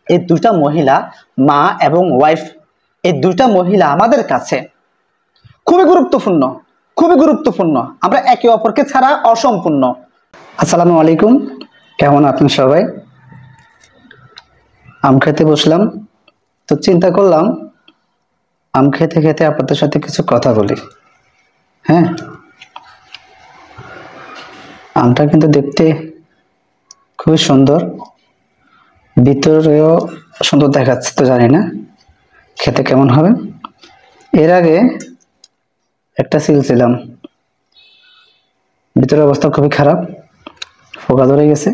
এই দুইটা মহিলা, মা এবং ওয়াইফ, এই দুইটা মহিলা আমাদের কাছে খুবই গুরুত্বপূর্ণ, খুবই গুরুত্বপূর্ণ। আমরা একে অপরকে ছাড়া অসম্পূর্ণ। আসসালামু আলাইকুম, কেমন আছেন সবাই? আম খেতে বসলাম, তো চিন্তা করলাম আম খেতে খেতে আপনাদের সাথে কিছু কথা বলি। হ্যাঁ, আমটা কিন্তু দেখতে খুবই সুন্দর, ভিতরেও সুন্দর দেখাচ্ছে, তো জানি না খেতে কেমন হবে। এর আগে একটা ছিলছিলাম, ভিতরের অবস্থা খুবই খারাপ, পোকা ধরে গেছে।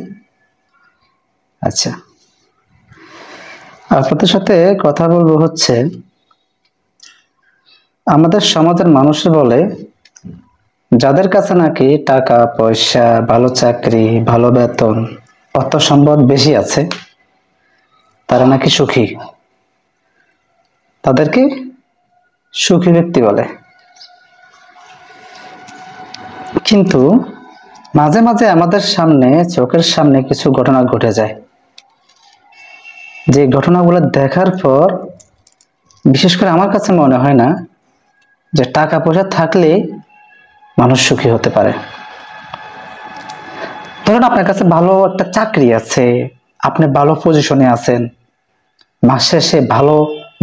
আচ্ছা, আপনাদের সাথে কথা বলবো হচ্ছে, আমাদের সমাজের মানুষে বলে যাদের কাছে নাকি টাকা পয়সা, ভালো চাকরি, ভালো বেতন, অর্থ সম্পদ বেশি আছে, তারা নাকি সুখী, তাদেরকে সুখী ব্যক্তি বলে। কিন্তু মাঝে মাঝে আমাদের সামনে, চোখের সামনে কিছু ঘটনা ঘটে যায়, যে ঘটনাগুলো দেখার পর বিশেষ করে আমার কাছে মনে হয় না যে টাকা পয়সা থাকলে মানুষ সুখী হতে পারে। ধরুন আপনার কাছে ভালো একটা চাকরি আছে, আপনি ভালো পজিশনে আছেন, মাস শেষে ভালো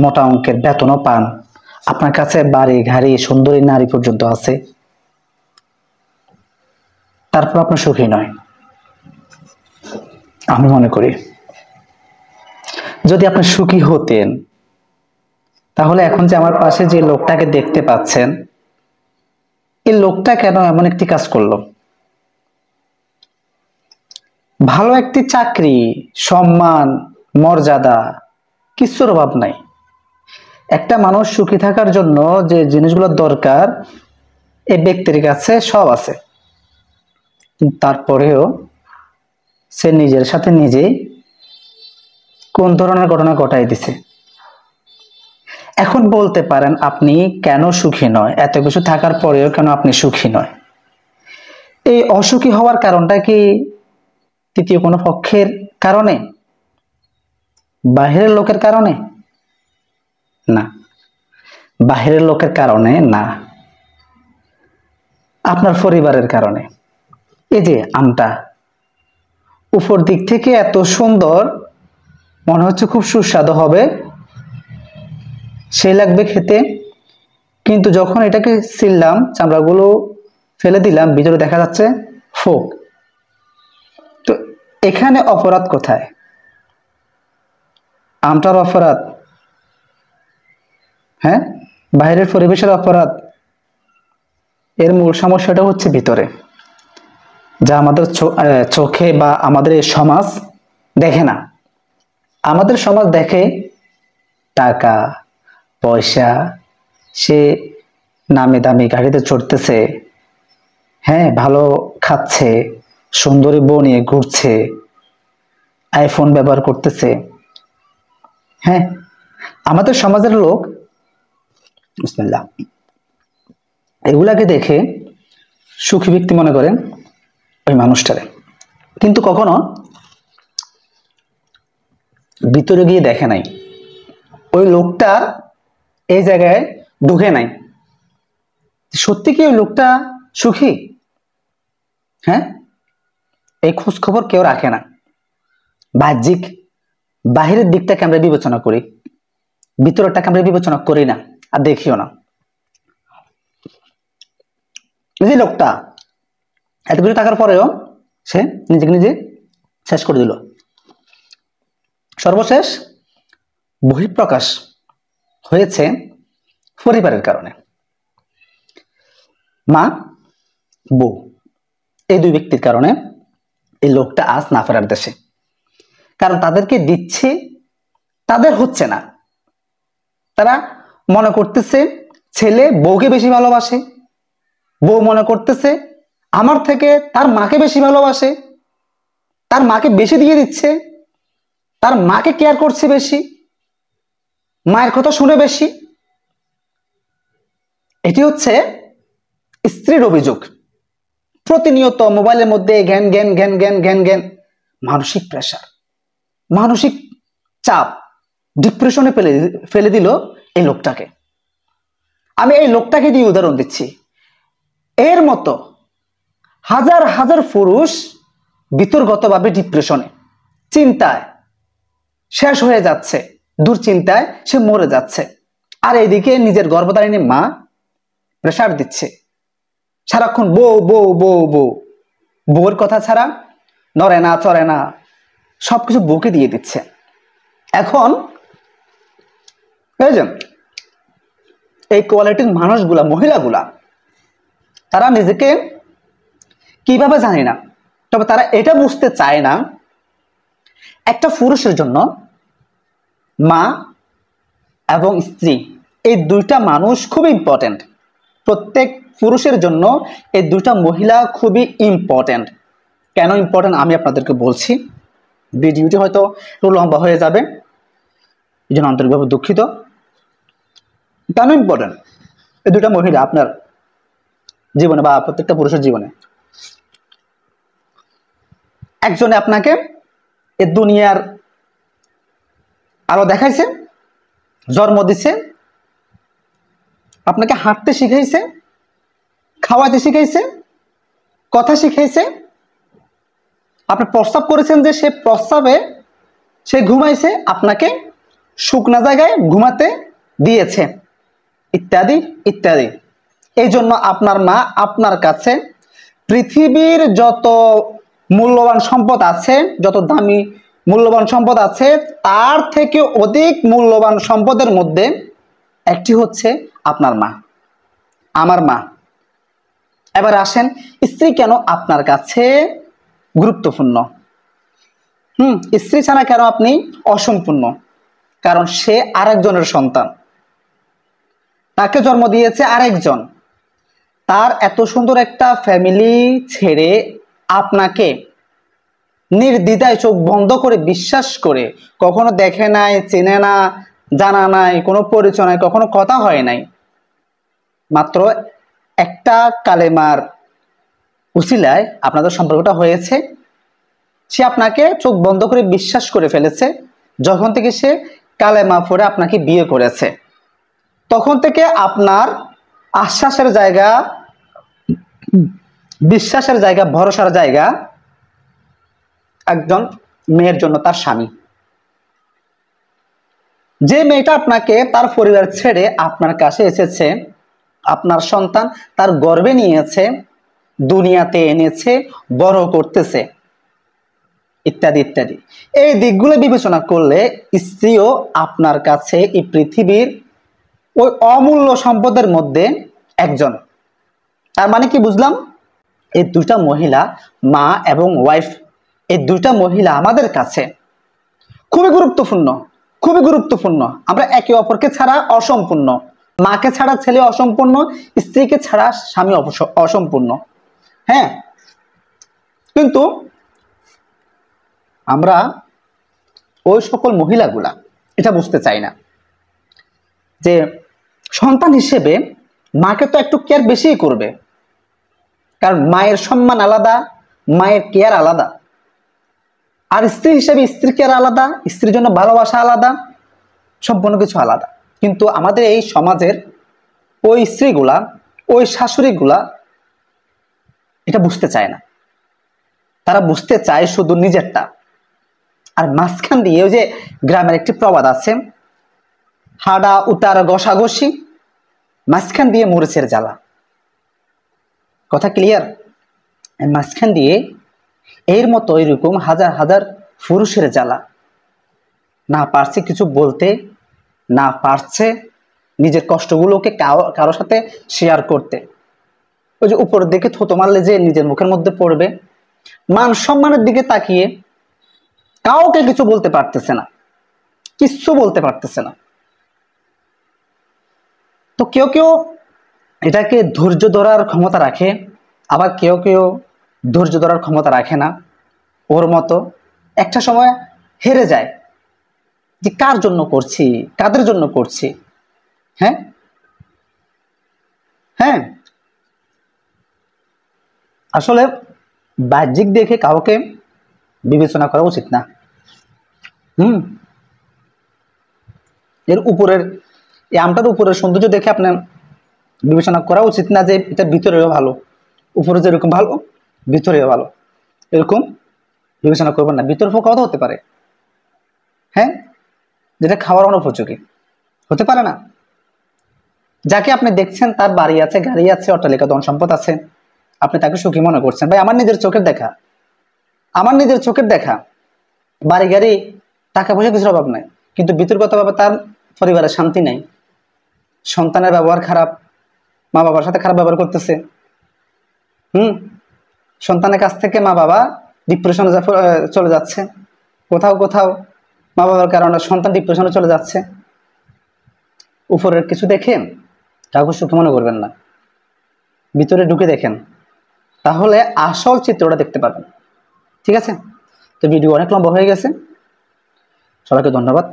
মোটা অঙ্কের বেতনও পান, আপনার কাছে বাড়ি গাড়ি সুন্দরী নারী পর্যন্ত আছে, তারপর আপনি সুখী নয়। আমি মনে করি যদি আপনি সুখী হতেন, তাহলে এখন যে আমার পাশে যে লোকটাকে দেখতে পাচ্ছেন, এই লোকটা কেন এমন একটি কাজ করলো? ভালো একটি চাকরি, সম্মান, মর্যাদা, কিছুর অভাব নাই। একটা মানুষ সুখী থাকার জন্য যে জিনিসগুলো দরকার এই ব্যক্তির কাছে সব আছে, কিন্তু তারপরেও সে নিজের সাথে নিজেই কোন ধরনের ঘটনা ঘটাই দিছে। এখন বলতে পারেন আপনি কেন সুখী নয়, এত কিছু থাকার পরেও কেন আপনি সুখী নয়? এই অসুখী হওয়ার কারণটা কি তৃতীয় কোনো পক্ষের কারণে, বাহিরের লোকের কারণে? না, বাহিরের লোকের কারণে না, আপনার পরিবারের কারণে। এই যে আমটা উপর দিক থেকে এত সুন্দর, মনে হচ্ছে খুব সুস্বাদু হবে, সেই লাগবে খেতে, কিন্তু যখন এটাকে ছিললাম, চামড়াগুলো ফেলে দিলাম, ভিতরে দেখা যাচ্ছে ফোক। তো এখানে অপরাধ কোথায়? আমটার অপরাধ? হ্যাঁ, বাইরের পরিবেশের অপরাধ? এর মূল সমস্যাটা হচ্ছে ভিতরে, যা আমাদের চোখে বা আমাদের এই সমাজ দেখে না। আমাদের সমাজ দেখে টাকা পয়সা, সে নামি দামি গাড়িতে চড়তেছে, হ্যাঁ, ভালো খাচ্ছে, সুন্দরী বউ নিয়ে ঘুরছে, আইফোন ব্যবহার করতেছে। হ্যাঁ, আমাদের সমাজের লোক বিসমিল্লাহ এগুলাকে দেখে সুখী ব্যক্তি মনে করেন ওই মানুষটারে, কিন্তু কখনো ভিতরে গিয়ে দেখে নাই, ওই লোকটা এই জায়গায় ঢুকে নাই, সত্যি কি ওই লোকটা সুখী? হ্যাঁ, এই খোঁজ খবর কেউ রাখে না। বাহ্যিক বাহিরের দিকটাকে আমরা বিবেচনা করি, ভিতরটাকে আমরা বিবেচনা করি না, আর দেখিও না। এই যে লোকটা এত কিছু টাকার পরেও সে নিজেকে নিজে শেষ করে দিল। সর্বশেষ বহিঃপ্রকাশ হয়েছে পরিবারের কারণে। মা, বউ, এই দুই ব্যক্তির কারণে এই লোকটা আজ না ফেরার দেশে। কারণ তাদেরকে দিচ্ছে, তাদের হচ্ছে না। তারা মনে করতেছে ছেলে বউকে বেশি ভালোবাসে, বউ মনে করতেছে আমার থেকে তার মাকে বেশি ভালোবাসে, তার মাকে বেশি দিয়ে দিচ্ছে, তার মাকে কেয়ার করছে বেশি, মায়ের কথা শুনে বেশি। এটি হচ্ছে স্ত্রীর অভিযোগ। প্রতিনিয়ত মোবাইলের মধ্যে জ্ঞান জ্ঞান জ্ঞান জ্ঞান জ্ঞান জ্ঞান, মানসিক প্রেসার, মানসিক চাপ, ডিপ্রেশনে ফেলে দিল এই লোকটাকে। আমি এই লোকটাকে দিয়ে উদাহরণ দিচ্ছি। এর মতো হাজার হাজার পুরুষ বিতর্গতভাবে ডিপ্রেশনে, চিন্তায় শেষ হয়ে যাচ্ছে, দুশ্চিন্তায় সে মরে যাচ্ছে। আর এইদিকে নিজের গর্ভধারিণী মা প্রেসার দিচ্ছে সারাক্ষণ, বউ বউ বউ বউ, বউয়ের কথা ছাড়া নড়ে না চড়ে না, সবকিছু বউকে দিয়ে দিচ্ছে। এখন এই কোয়ালিটির মানুষগুলা, মহিলাগুলা, তারা নিজেকে কিভাবে জানি না, তবে তারা এটা বুঝতে চায় না একটা পুরুষের জন্য মা এবং স্ত্রী এই দুইটা মানুষ খুবই ইম্পর্টেন্ট। প্রত্যেক পুরুষের জন্য এই দুইটা মহিলা খুবই ইম্পর্টেন্ট। কেন ইম্পর্টেন্ট আমি আপনাদেরকে বলছি। ভিডিওটি হয়তো একটু লম্বা হয়ে যাবে, এই জন্য আন্তরিকভাবে দুঃখিত। কেন ইম্পর্টেন্ট এই দুইটা মহিলা আপনার জীবনে বা প্রত্যেকটা পুরুষের জীবনে? একজনে আপনাকে এ দুনিয়ার আলো দেখাইছে, জন্ম দিছে, আপনাকে হাঁটতে শিখাইছে, খাওয়াতে শিখাইছে, কথা শিখাইছে। আপনি প্রস্রাব করেছেন যে সে প্রস্রাবে সে ঘুমাইছে, আপনাকে শুকনা জায়গায় ঘুমাতে দিয়েছে, ইত্যাদি ইত্যাদি। এই জন্য আপনার মা আপনার কাছে পৃথিবীর যত মূল্যবান সম্পদ আছে, যত দামি মূল্যবান সম্পদ আছে, তার থেকে অধিক মূল্যবান সম্পদের মধ্যে একটি হচ্ছে আপনার মা, আমার মা। এবার আসেন, স্ত্রী কেন আপনার কাছে গুরুত্বপূর্ণ? স্ত্রী ছাড়া কেন আপনি অসম্পূর্ণ? কারণ সে আরেকজনের সন্তান, তাকে জন্ম দিয়েছে আরেকজন। তার এত সুন্দর একটা ফ্যামিলি ছেড়ে আপনাকে নির্দ্বিধায় চোখ বন্ধ করে বিশ্বাস করে, কখনো দেখে নাই, চেনে না, জানা নাই, কোনো পরিচয় নাই, কখনো কথা হয় নাই, মাত্র একটা কালেমার উসিলায় আপনাদের সম্পর্কটা হয়েছে। সে আপনাকে চোখ বন্ধ করে বিশ্বাস করে ফেলেছে। যখন থেকে সে কালেমা পড়ে আপনাকে বিয়ে করেছে, তখন থেকে আপনার আশ্বাসের জায়গা, বিশ্বাসের জায়গা, ভরসার জায়গা একজন মেয়ের জন্য তার স্বামী। যে মেয়েটা আপনাকে তার পরিবার ছেড়ে আপনার কাছে এসেছে, আপনার সন্তান তার গর্ভে নিয়েছে, দুনিয়াতে এনেছে, বড় করতেছে, ইত্যাদি ইত্যাদি। এই দিকগুলো বিবেচনা করলে স্ত্রীও আপনার কাছে এই পৃথিবীর ওই অমূল্য সম্পদের মধ্যে একজন। তার মানে কি বুঝলাম? এই দুইটা মহিলা, মা এবং ওয়াইফ, এই দুইটা মহিলা আমাদের কাছে খুবই গুরুত্বপূর্ণ, খুবই গুরুত্বপূর্ণ। আমরা একে অপরকে ছাড়া অসম্পূর্ণ। মাকে ছাড়া ছেলে অসম্পূর্ণ, স্ত্রীকে ছাড়া স্বামী অসম্পূর্ণ। হ্যাঁ, কিন্তু আমরা ওই সকল মহিলাগুলা এটা বুঝতে চাই না যে সন্তান হিসেবে মাকে তো একটু কেয়ার বেশিই করবে, কারণ মায়ের সম্মান আলাদা, মায়ের কেয়ার আলাদা। আর স্ত্রী হিসেবে স্ত্রীর কেয়ার আলাদা, স্ত্রীর জন্য ভালোবাসা আলাদা, সম্পূর্ণ কিছু আলাদা। কিন্তু আমাদের এই সমাজের ওই স্ত্রীগুলা, ওই শাশুড়িগুলা এটা বুঝতে চায় না। তারা বুঝতে চায় শুধু নিজেরটা। আর মাঝখান দিয়ে ওই যে গ্রামের একটি প্রবাদ আছে, হাডা উতার ঘষাঘষি, মাঝখান দিয়ে মরিচের জ্বালা। কথা ক্লিয়ার? মাঝখান দিয়ে এর মতো এরকম হাজার হাজার পুরুষের জ্বালা, না পারছে কিছু বলতে, না পারছে নিজের কষ্টগুলোকে কারোর সাথে শেয়ার করতে। ওই যে উপরের দিকে থুতো মারলে যে নিজের মুখের মধ্যে পড়বে, মান সম্মানের দিকে তাকিয়ে কাউকে কিছু বলতে পারতেছে না, কিচ্ছু বলতে পারতেছে না। তো কেউ কেউ এটাকে ধৈর্য ধরার ক্ষমতা রাখে, আবার কেউ কেউ ধৈর্য ধরার ক্ষমতা রাখে না। ওর মতো একটা সময় হেরে যায় যে কার জন্য করছি, কাদের জন্য করছি। হ্যাঁ হ্যাঁ, আসলে বাহ্যিক দেখে কাউকে বিবেচনা করা উচিত না। এর উপরের এই আমটার উপরের সৌন্দর্য দেখে আপনার বিবেচনা করা উচিত না যে এটা ভিতরেও ভালো, উপরে যেরকম ভালো ভিতরেও ভালো, এরকম বিবেচনা করবেন না। ভিতরে পোকাও হতে পারে, হ্যাঁ, যেটা খাওয়ার অনুপযোগী হতে পারে না। যাকে আপনি দেখছেন তার বাড়ি আছে, গাড়ি আছে, অট্টালিকা, ধন সম্পদ আছে, আপনি তাকে সুখী মনে করছেন। ভাই আমার নিজের চোখের দেখা বাড়ি গাড়ি টাকা পয়সা কিছুর অভাব নাই, কিন্তু ভিতরগতভাবে তার পরিবারের শান্তি নাই, সন্তানের ব্যবহার খারাপ, মা বাবার সাথে খারাপ ব্যবহার করতেছে, সন্তানের কাছ থেকে মা বাবা ডিপ্রেশনে চলে যাচ্ছে, কোথাও কোথাও মা বাবার কারণে সন্তান ডিপ্রেশনে চলে যাচ্ছে। উপরের কিছু দেখে কাউকে সুখী মনে করবেন না, ভিতরে ঢুকে দেখেন, তাহলে আসল চিত্রটা দেখতে পাবেন। ঠিক আছে, তো ভিডিও অনেক লম্বা হয়ে গেছে, সবাইকে ধন্যবাদ।